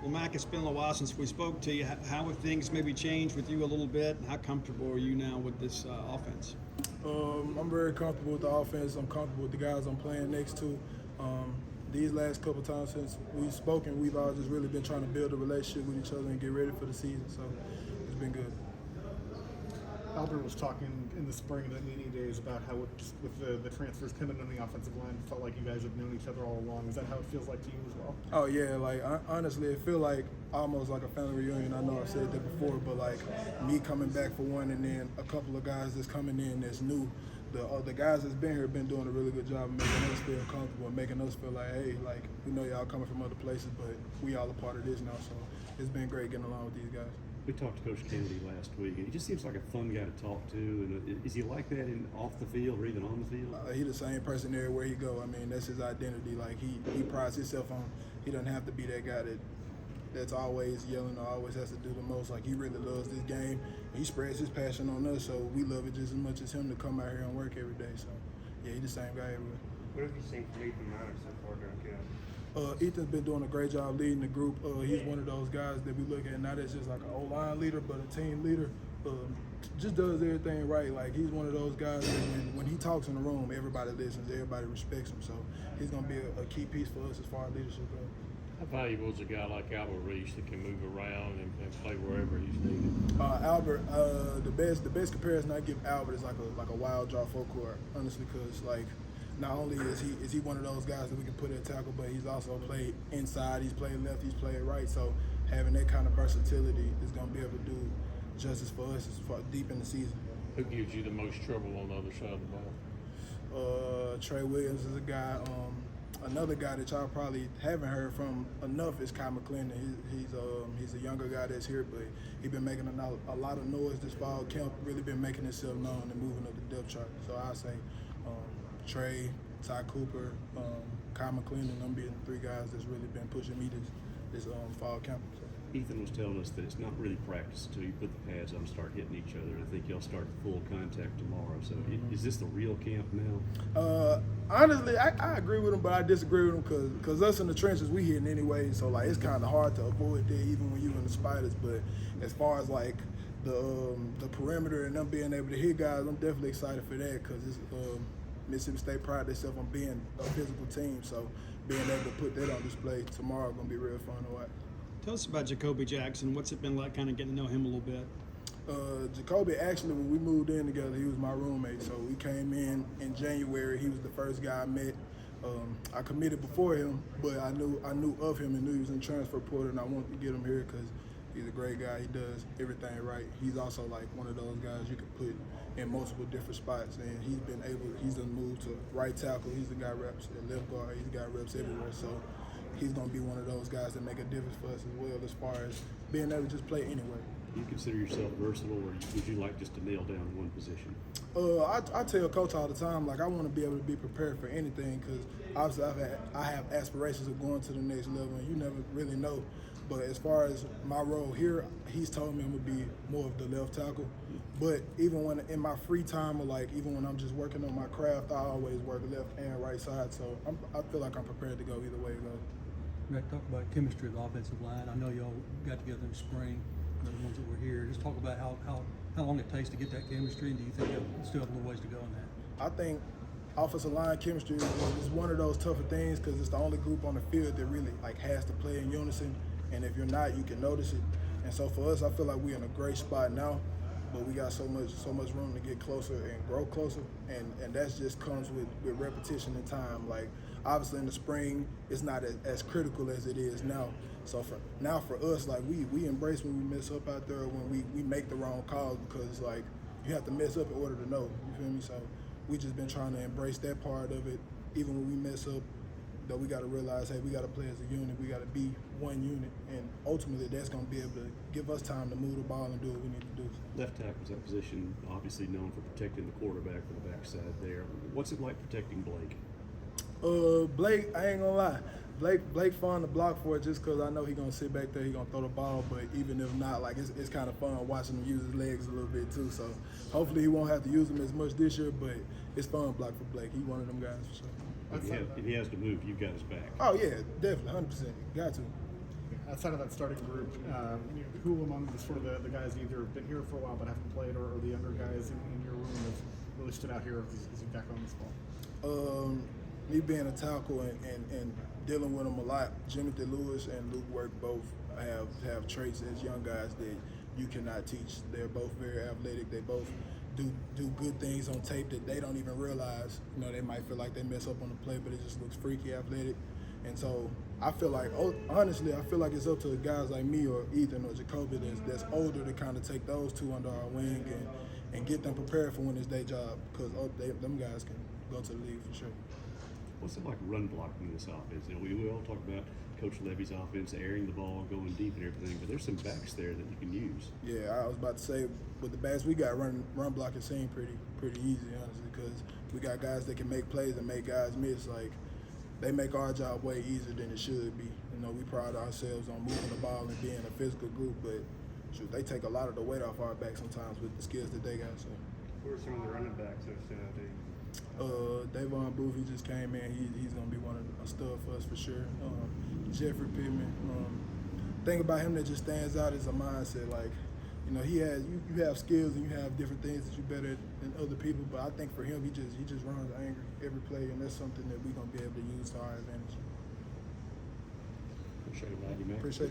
Well, Mac, it's been a little while since we spoke to you. How have things maybe changed with you a little bit? How comfortable are you now with this offense? I'm very comfortable with the offense. I'm comfortable with the guys I'm playing next to. These last couple times since we've spoken, we've all just really been trying to build a relationship with each other and get ready for the season. So it's been good. Albert was talking in the spring and the media days about how with the transfers coming on the offensive line, it felt like you guys have known each other all along. Is that how it feels like to you as well? Oh yeah, like honestly, it feel like almost like a family reunion. I know I've said that before, but like me coming back for one, and then a couple of guys that's coming in that's new. The guys that's been here have been doing a really good job of making us feel comfortable and making us feel like, hey, like we know y'all coming from other places, but we all a part of this now. So it's been great getting along with these guys. We talked to Coach Kennedy last week, and he just seems like a fun guy to talk to. And is he like that off the field or even on the field? He's the same person everywhere he go. I mean, that's his identity. Like he prides himself on. He doesn't have to be that guy that's always yelling or always has to do the most. Like he really loves this game. He spreads his passion on us, so we love it just as much as him to come out here and work every day. So yeah, he's the same guy everywhere. What have you seen from Ethan Miner so far during camp? Ethan's been doing a great job leading the group. He's one of those guys that we look at not as just like an O-line leader, but a team leader. Just does everything right. Like he's one of those guys that when he talks in the room, everybody listens, everybody respects him. So he's going to be a key piece for us as far as leadership goes. How valuable is a guy like Albert Reese that can move around and play wherever he's needed? Albert, the best comparison I give Albert is like a wild draw full court, honestly, because like not only is he one of those guys that we can put at tackle, but he's also played inside, he's played left, he's played right. So having that kind of versatility is going to be able to do justice for us as far deep in the season. Who gives you the most trouble on the other side of the ball? Trey Williams is a guy. Another guy that y'all probably haven't heard from enough is Makylan. He's a younger guy that's here, but he's been making a lot of noise this fall camp. Really been making himself known and moving up the depth chart. So I say Trey, Ty Cooper, Makylan, and them being three guys that's really been pushing me this fall camp. So. Ethan was telling us that it's not really practice until you put the pads on and start hitting each other. I think y'all start full contact tomorrow. So is this the real camp now? Honestly, I agree with him, but I disagree with him because us in the trenches, we hitting anyway. So, like, it's kind of hard to avoid that even when you in the spiders. But as far as, like, the perimeter and them being able to hit guys, I'm definitely excited for that because Mississippi State pride themselves on being a physical team. So being able to put that on display tomorrow is going to be real fun to watch. Tell us about Jacoby Jackson. What's it been like kind of getting to know him a little bit? Jacoby, actually, when we moved in together, he was my roommate. So we came in January. He was the first guy I met. I committed before him, but I knew of him and knew he was in the transfer portal, and I wanted to get him here because he's a great guy. He does everything right. He's also like one of those guys you could put in multiple different spots, and he's done moved to right tackle. He's got reps at left guard. He's got reps everywhere. So he's going to be one of those guys that make a difference for us as well as far as being able to just play anywhere. Do you consider yourself versatile, or would you like just to nail down one position? I tell Coach all the time, like I want to be able to be prepared for anything because obviously I have aspirations of going to the next level, and you never really know. But as far as my role here, he's told me I'm gonna be more of the left tackle. But even when in my free time, or like even when I'm just working on my craft, I always work left and right side. So I feel like I'm prepared to go either way it goes. Matt, talk about chemistry of the offensive line. I know y'all got together in the spring, the ones that were here. Just talk about how long it takes to get that chemistry, and do you think you still have a little ways to go in that? I think offensive line chemistry is one of those tougher things because it's the only group on the field that really like has to play in unison. And if you're not, you can notice it. And so for us, I feel like we're in a great spot now, but we got so much room to get closer and grow closer. And that just comes with repetition and time. Like obviously in the spring, it's not as critical as it is now. So for us, like we embrace when we mess up out there, when we make the wrong calls, because like you have to mess up in order to know. You feel me? So we just been trying to embrace that part of it. Even when we mess up, though, we got to realize, hey, we got to play as a unit. We got to be one unit, and ultimately that's going to be able to give us time to move the ball and do what we need to do. Left tackle is that position obviously known for protecting the quarterback from the backside there. What's it like protecting Blake? Blake, I ain't gonna lie. Blake fun to block for it just because I know he's gonna sit back there, he's gonna throw the ball. But even if not, like it's kind of fun watching him use his legs a little bit too. So hopefully he won't have to use them as much this year. But it's fun to block for Blake. He's one of them guys for sure. If he has to move, you've got his back. Oh yeah, definitely, 100%. Got to. outside of that starting group, who among the guys either have been here for a while but haven't played, or the younger guys in your room have really stood out here as you back on this ball? Me being a tackle and dealing with them a lot, Timothy Lewis and Luke Work both have traits as young guys that you cannot teach. They're both very athletic. They both do good things on tape that they don't even realize. You know, they might feel like they mess up on the play, but it just looks freaky athletic. And so I feel like, honestly, I feel like it's up to guys like me or Ethan or Jacoby that's older to kind of take those two under our wing and get them prepared for when it's their job, because them guys can go to the league for sure. What's it like run blocking in this offense? You know, we all talk about Coach Levy's offense, airing the ball, going deep and everything, but there's some backs there that you can use. Yeah, I was about to say, with the backs we got, run blocking seem pretty easy, honestly, because we got guys that can make plays and make guys miss. Like, they make our job way easier than it should be. You know, we pride ourselves on moving the ball and being a physical group, but shoot, they take a lot of the weight off our back sometimes with the skills that they got. So, Who are some of the running backs that stand out to you? Davon Booth, he just came in. He's gonna be one of a stud for us for sure. Jeffrey Pittman. Thing about him that just stands out is a mindset. Like, you know, you have skills and you have different things that you better than other people. But I think for him, he just runs angry every play, and that's something that we're gonna be able to use to our advantage. Appreciate it, Matt. Appreciate you.